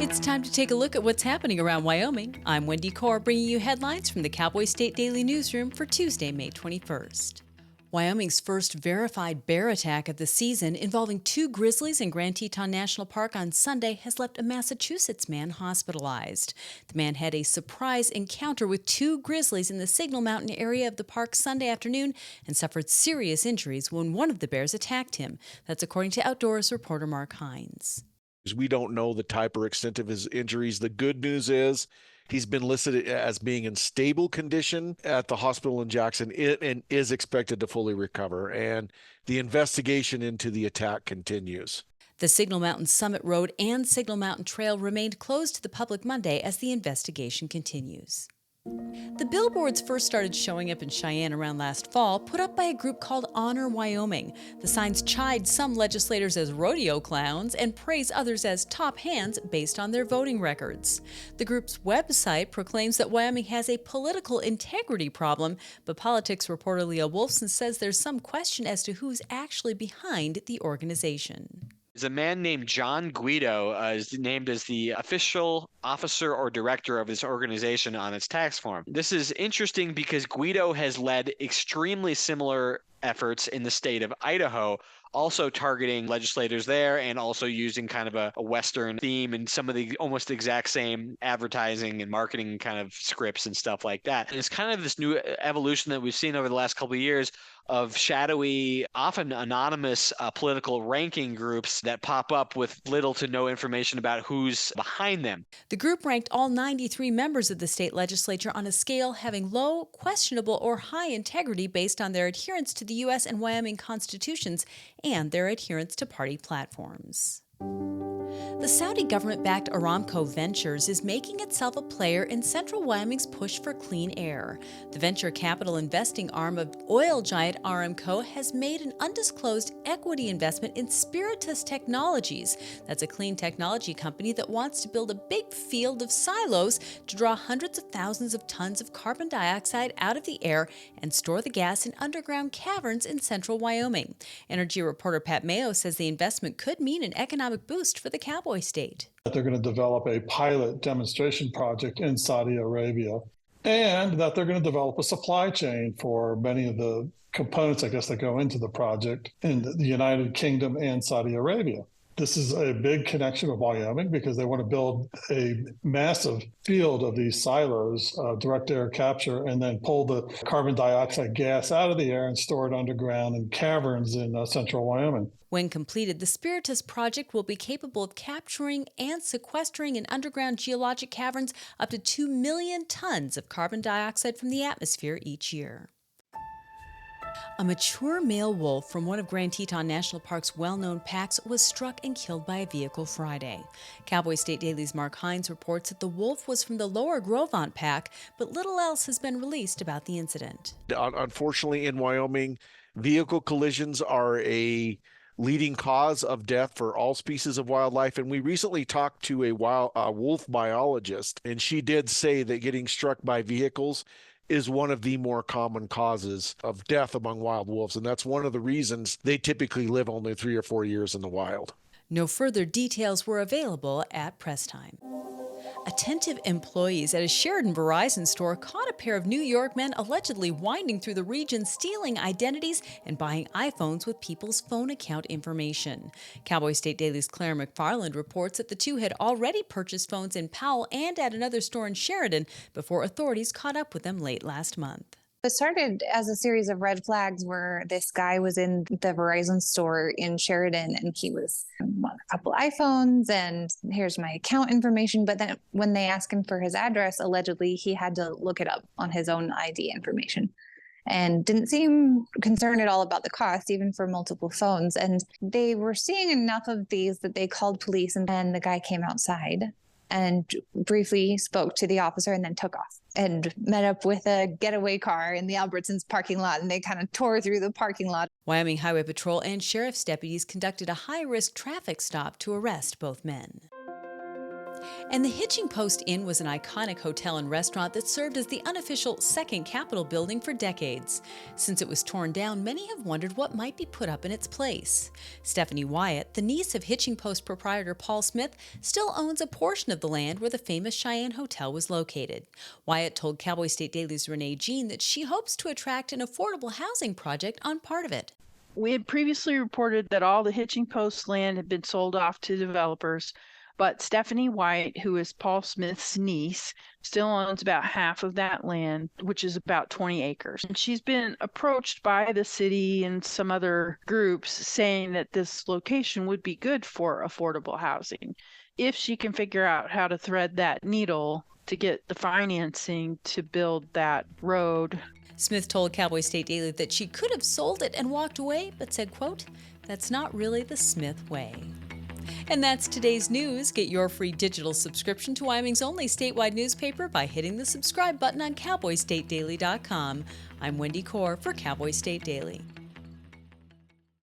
It's time to take a look at what's happening around Wyoming. I'm Wendy Corr, bringing you headlines from the Cowboy State Daily newsroom for Tuesday, May 21st. Wyoming's first verified bear attack of the season, involving 2 grizzlies in Grand Teton National Park on Sunday, has left a Massachusetts man hospitalized. The man had a surprise encounter with 2 grizzlies in the Signal Mountain area of the park Sunday afternoon and suffered serious injuries when one of the bears attacked him. That's according to Outdoors reporter Mark Hines. We don't know the type or extent of his injuries. The good news is he's been listed as being in stable condition at the hospital in Jackson and is expected to fully recover. And the investigation into the attack continues. The Signal Mountain Summit Road and Signal Mountain Trail remained closed to the public Monday as the investigation continues. The billboards first started showing up in Cheyenne around last fall, put up by a group called Honor Wyoming. The signs chide some legislators as rodeo clowns and praise others as top hands based on their voting records. The group's website proclaims that Wyoming has a political integrity problem, but politics reporter Leah Wolfson says there's some question as to who's actually behind the organization. There's a man named John Guido is named as the official officer or director of this organization on its tax form. This is interesting because Guido has led extremely similar efforts in the state of Idaho, also targeting legislators there and also using kind of a Western theme and some of the almost exact same advertising and marketing kind of scripts and stuff like that. And it's kind of this new evolution that we've seen over the last couple of years of shadowy, often anonymous political ranking groups that pop up with little to no information about who's behind them. The group ranked all 93 members of the state legislature on a scale having low, questionable, or high integrity based on their adherence to the U.S. and Wyoming constitutions and their adherence to party platforms. The Saudi government-backed Aramco Ventures is making itself a player in central Wyoming's push for clean air. The venture capital investing arm of oil giant Aramco has made an undisclosed equity investment in Spiritus Technologies. That's a clean technology company that wants to build a big field of silos to draw hundreds of thousands of tons of carbon dioxide out of the air and store the gas in underground caverns in central Wyoming. Energy reporter Pat Mayo says the investment could mean an economic boost for the Cowboy State. That they're going to develop a pilot demonstration project in Saudi Arabia, and that they're going to develop a supply chain for many of the components, I guess, that go into the project in the United Kingdom and Saudi Arabia. This is a big connection with Wyoming because they want to build a massive field of these silos, direct air capture, and then pull the carbon dioxide gas out of the air and store it underground in caverns in central Wyoming. When completed, the Spiritus project will be capable of capturing and sequestering in underground geologic caverns up to 2 million tons of carbon dioxide from the atmosphere each year. A mature male wolf from one of Grand Teton National Park's well-known packs was struck and killed by a vehicle Friday. Cowboy State Daily's Mark Hines reports that the wolf was from the lower Grovant pack, but little else has been released about the incident. Unfortunately, in Wyoming, vehicle collisions are a leading cause of death for all species of wildlife. And we recently talked to a wolf biologist, and she did say that getting struck by vehicles is one of the more common causes of death among wild wolves. And that's one of the reasons they typically live only 3 or 4 years in the wild. No further details were available at press time. Attentive employees at a Sheridan Verizon store caught a pair of New York men allegedly winding through the region, stealing identities and buying iPhones with people's phone account information. Cowboy State Daily's Claire McFarland reports that the two had already purchased phones in Powell and at another store in Sheridan before authorities caught up with them late last month. It started as a series of red flags where this guy was in the Verizon store in Sheridan and he was a couple iPhones and here's my account information. But then when they asked him for his address, allegedly he had to look it up on his own ID information and didn't seem concerned at all about the cost, even for multiple phones. And they were seeing enough of these that they called police, and then the guy came outside and briefly spoke to the officer and then took off and met up with a getaway car in the Albertsons parking lot, and they kind of tore through the parking lot. Wyoming Highway Patrol and sheriff's deputies conducted a high-risk traffic stop to arrest both men. And the Hitching Post Inn was an iconic hotel and restaurant that served as the unofficial second Capitol building for decades. Since it was torn down, many have wondered what might be put up in its place. Stephanie Wyatt, the niece of Hitching Post proprietor Paul Smith, still owns a portion of the land where the famous Cheyenne Hotel was located. Wyatt told Cowboy State Daily's Renee Jean that she hopes to attract an affordable housing project on part of it. We had previously reported that all the Hitching Post land had been sold off to developers, but Stephanie White, who is Paul Smith's niece, still owns about half of that land, which is about 20 acres. And she's been approached by the city and some other groups saying that this location would be good for affordable housing if she can figure out how to thread that needle to get the financing to build that road. Smith told Cowboy State Daily that she could have sold it and walked away, but said, quote, "That's not really the Smith way." And that's today's news. Get your free digital subscription to Wyoming's only statewide newspaper by hitting the subscribe button on cowboystatedaily.com. I'm Wendy Corr for Cowboy State Daily.